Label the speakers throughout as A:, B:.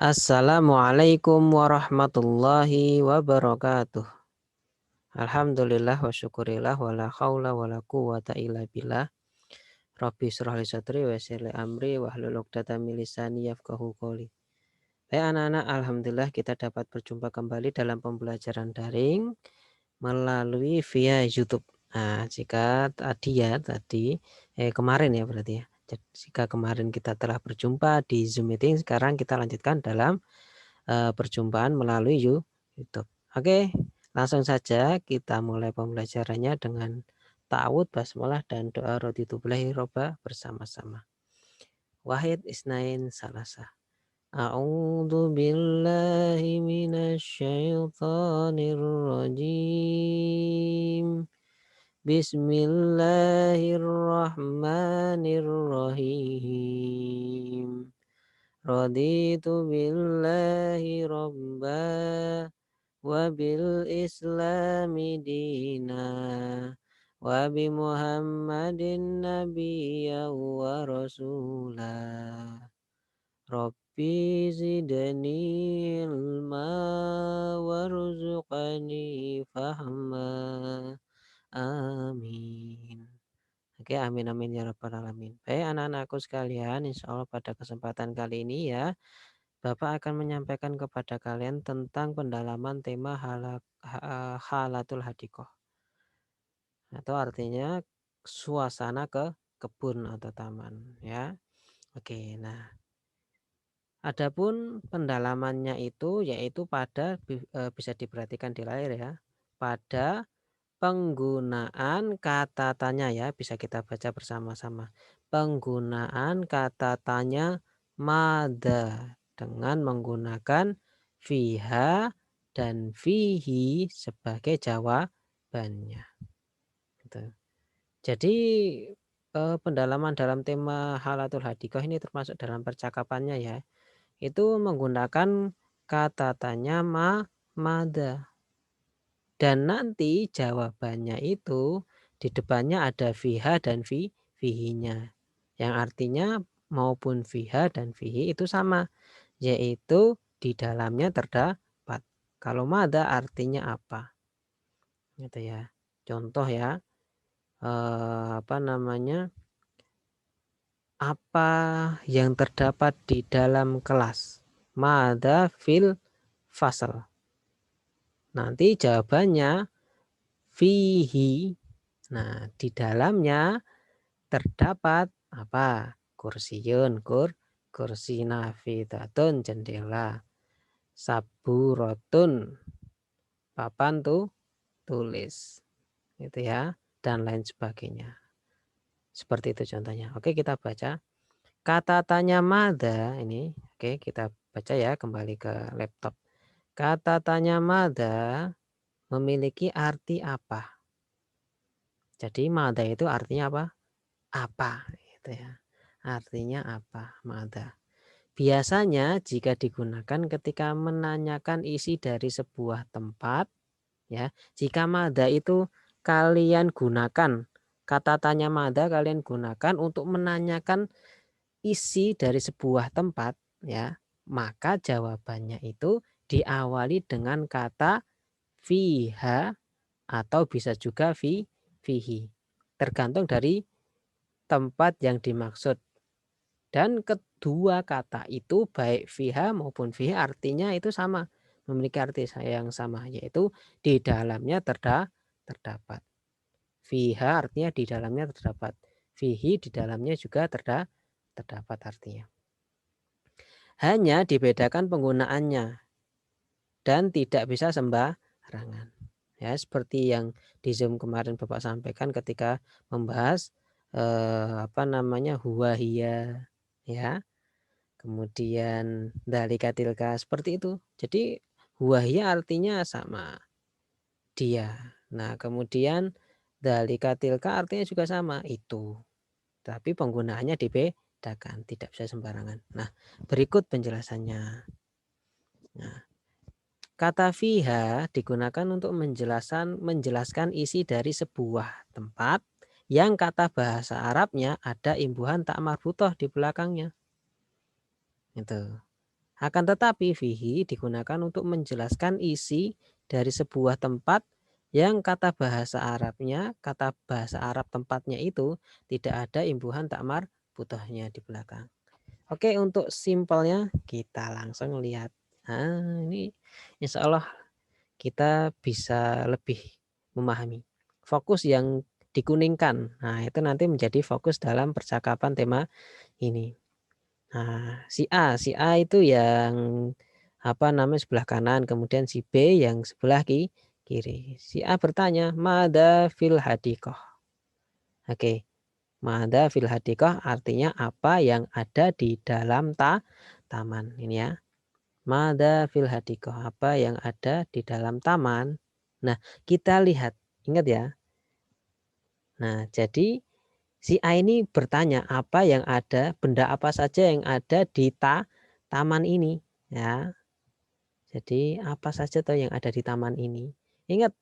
A: Assalamualaikum warahmatullahi wabarakatuh. Alhamdulillah wa syukurillah wa la haula wa la quwata illa billah. Rabbi shrah li sadri wa yassir li amri wahlul 'uqdatam min lisani yafqahu qawli. Baik anak-anak, alhamdulillah kita dapat berjumpa kembali dalam pembelajaran daring melalui via YouTube. Nah, jika kemarin ya berarti ya. Jika kemarin kita telah berjumpa di Zoom meeting, sekarang kita lanjutkan dalam perjumpaan melalui YouTube. Oke, langsung saja kita mulai pembelajarannya dengan ta'awud, basmalah dan doa raditu billahi robba bersama-sama. Wahid isnain salasa. A'udzu billahi minasyaitonir rajim. Bismillahirrahmanirrahim. Raditu billahi robba wa bil islami dina wa bi muhammadin nabiyya wa rasulah. Rabbi zidni ilma warzuqni fahma. Amin. Oke, amin amin ya rabbal alamin. Baik anak-anakku sekalian, insya Allah pada kesempatan kali ini ya, Bapak akan menyampaikan kepada kalian tentang pendalaman tema halatul hadikoh, atau artinya suasana kebun atau taman ya. Oke, nah adapun pendalamannya itu yaitu bisa diperhatikan di layar ya, pada penggunaan kata tanya ya, bisa kita baca bersama-sama. Penggunaan kata tanya mada dengan menggunakan fiha dan fihi sebagai jawabannya. Gitu. Jadi pendalaman dalam tema halatul hadikoh ini termasuk dalam percakapannya ya. Itu menggunakan kata tanya mada. Dan nanti jawabannya itu di depannya ada fiha dan fihinya. Yang artinya maupun fiha dan fihi itu sama. Yaitu di dalamnya terdapat. Kalau mada artinya apa? Gitu ya. Contoh ya. Apa namanya? Apa yang terdapat di dalam kelas? Mada fil fasal. Nanti jawabannya fihi. Nah, di dalamnya terdapat apa? Kursiun, kursi nafidatun, jendela. Saburotun, papan tulis. Gitu ya, dan lain sebagainya. Seperti itu contohnya. Oke, kita baca. Kata tanya mada ini, oke, kita baca ya kembali ke laptop. Kata tanya mada memiliki arti apa? Jadi mada itu artinya apa? Apa gitu ya. Artinya apa? Mada. Biasanya jika digunakan ketika menanyakan isi dari sebuah tempat ya. Jika mada itu kalian gunakan, kata tanya mada kalian gunakan untuk menanyakan isi dari sebuah tempat ya, maka jawabannya itu diawali dengan kata fiha atau bisa juga fihi. Tergantung dari tempat yang dimaksud. Dan kedua kata itu baik fiha maupun fihi artinya itu sama. Memiliki arti yang sama, yaitu di dalamnya terdapat. Fiha artinya di dalamnya terdapat. Fihi di dalamnya juga terdapat artinya. Hanya dibedakan penggunaannya dan tidak bisa sembarangan. Ya, seperti yang di Zoom kemarin Bapak sampaikan ketika membahas huwahia ya. Kemudian dalika tilka seperti itu. Jadi huwahia artinya sama dia. Nah, kemudian dalika tilka artinya juga sama itu. Tapi penggunaannya dibedakan, tidak bisa sembarangan. Nah, berikut penjelasannya. Nah, kata fiha digunakan untuk menjelaskan isi dari sebuah tempat yang kata bahasa Arabnya ada imbuhan tak marbutoh di belakangnya. Itu. Akan tetapi fihi digunakan untuk menjelaskan isi dari sebuah tempat yang kata bahasa Arab tempatnya itu tidak ada imbuhan takmar butohnya di belakang. Oke, untuk simpelnya kita langsung lihat. Nah, ini insya Allah kita bisa lebih memahami. Fokus yang dikuningkan, nah itu nanti menjadi fokus dalam percakapan tema ini. Nah, si A itu yang sebelah kanan, kemudian si B yang sebelah kiri. Si A bertanya, "Mada fil hadikoh?" Oke, mada fil hadikoh artinya apa yang ada di dalam taman. Ini ya. Mada fil hadikoh, apa yang ada di dalam taman. Nah, kita lihat, ingat ya. Nah, jadi si A ini bertanya apa yang ada, benda apa saja yang ada di taman ini, ya. Jadi apa saja tuh yang ada di taman ini. Ingat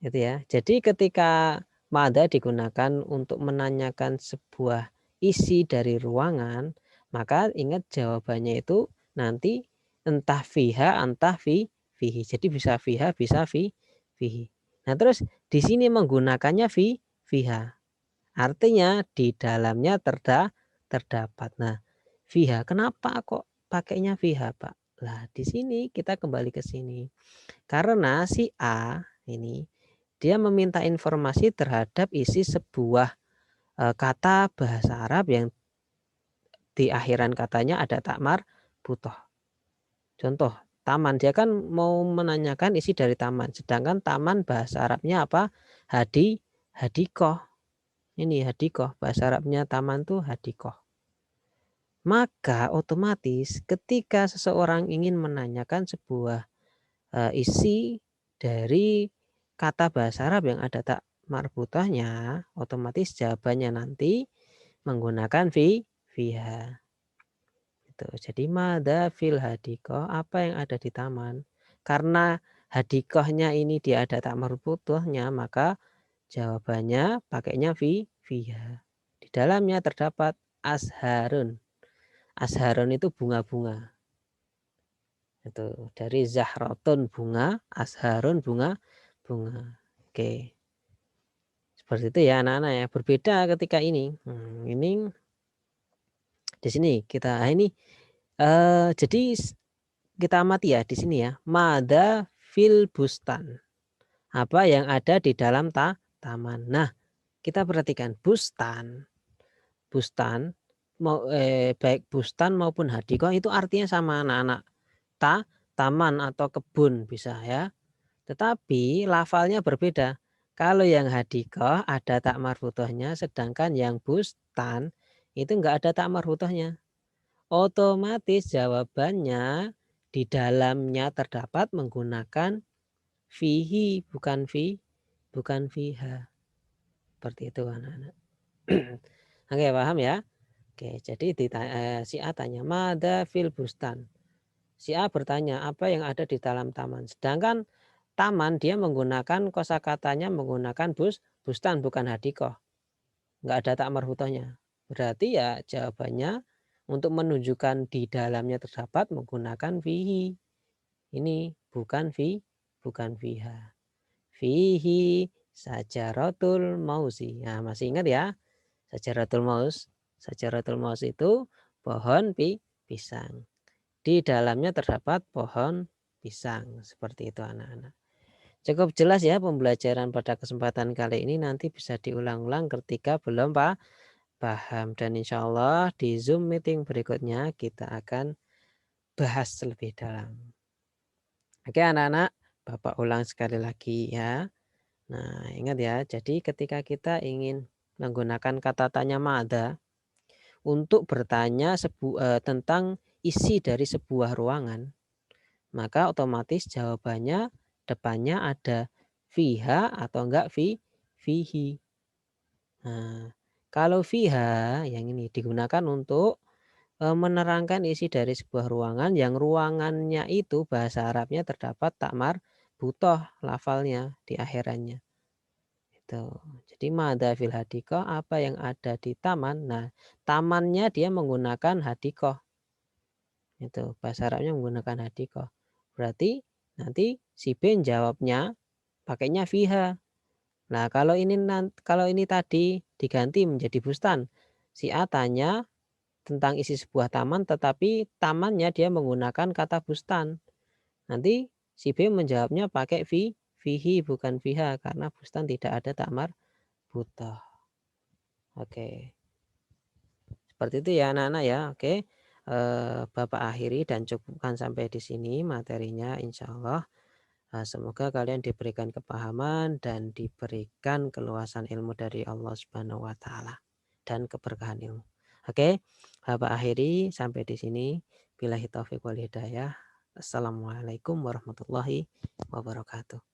A: gitu ya. Jadi ketika mada digunakan untuk menanyakan sebuah isi dari ruangan, maka ingat jawabannya itu nanti entah fiha, entah fihi. Jadi bisa fiha, bisa fihi. Nah, terus di sini menggunakannya fiha. Artinya di dalamnya terdapat. Nah, fiha kenapa kok pakainya fiha, Pak? Lah, di sini kita kembali ke sini. Karena si A ini dia meminta informasi terhadap isi sebuah kata bahasa Arab yang di akhiran katanya ada takmar butoh. Contoh, taman. Dia kan mau menanyakan isi dari taman. Sedangkan taman bahasa Arabnya apa? Hadikoh. Ini hadikoh. Bahasa Arabnya taman tuh hadikoh. Maka otomatis ketika seseorang ingin menanyakan sebuah isi dari kata bahasa Arab yang ada tak marbutahnya, otomatis jawabannya nanti menggunakan fiha. Itu. Jadi mada fil hadikoh, apa yang ada di taman. Karena hadikohnya ini dia ada tak marbutahnya, maka jawabannya pakainya fiha. Di dalamnya terdapat asharun. Asharun itu bunga-bunga. Itu dari zahratun bunga, asharun bunga. Oke. Seperti itu ya anak-anak ya. Berbeda ketika ini. Ini di sini kita ini jadi kita amati ya di sini ya. Mada fil bustan. Apa yang ada di dalam taman. Nah, kita perhatikan bustan. Bustan baik bustan maupun hadikoh itu artinya sama anak-anak. Taman atau kebun bisa ya. Tetapi lafalnya berbeda. Kalau yang hadikoh ada tak marfutohnya, sedangkan yang bustan itu enggak ada tak marfutohnya. Otomatis jawabannya di dalamnya terdapat menggunakan fihi bukan fiha. Seperti itu anak-anak. Oke, paham ya? Oke, jadi si A tanya, "Mada fil bustan?" Si A bertanya, apa yang ada di dalam taman. Sedangkan taman dia menggunakan kosakatanya menggunakan bustan bukan hadikoh. Enggak ada tak marfutohnya. Berarti ya jawabannya untuk menunjukkan di dalamnya terdapat menggunakan fihi. Ini bukan fiha. Fihi sajaratul mausi. Nah, masih ingat ya? Sajaratul maus. Sajaratul maus itu pohon pisang. Di dalamnya terdapat pohon pisang. Seperti itu anak-anak. Cukup jelas ya pembelajaran pada kesempatan kali ini. Nanti bisa diulang-ulang ketika belum paham. Dan insya Allah di Zoom meeting berikutnya kita akan bahas lebih dalam. Oke anak-anak, Bapak ulang sekali lagi ya. Nah ingat ya, jadi ketika kita ingin menggunakan kata tanya mada untuk bertanya tentang isi dari sebuah ruangan, maka otomatis jawabannya depannya ada fiha atau enggak fihi. Nah, kalau fiha yang ini digunakan untuk menerangkan isi dari sebuah ruangan yang ruangannya itu bahasa Arabnya terdapat takmar butoh lafalnya di akhirannya. Itu. Jadi mada fil hadikoh apa yang ada di taman. Nah, tamannya dia menggunakan hadikoh. Itu bahasa Arabnya menggunakan hadikoh. Berarti nanti si B jawabnya pakainya fiha. Nah, kalau ini tadi diganti menjadi bustan. Si A tanya tentang isi sebuah taman tetapi tamannya dia menggunakan kata bustan. Nanti si B menjawabnya pakai fihi bukan fiha karena bustan tidak ada takmar buta. Oke. Seperti itu ya anak-anak ya. Oke. Bapak akhiri dan cukupkan sampai di sini materinya insyaallah. Semoga kalian diberikan kepahaman dan diberikan keluasan ilmu dari Allah Subhanahu wa taala dan keberkahan ilmu. Oke, Bapak akhiri sampai di sini. Billahi taufiq wal hidayah. Assalamualaikum warahmatullahi wabarakatuh.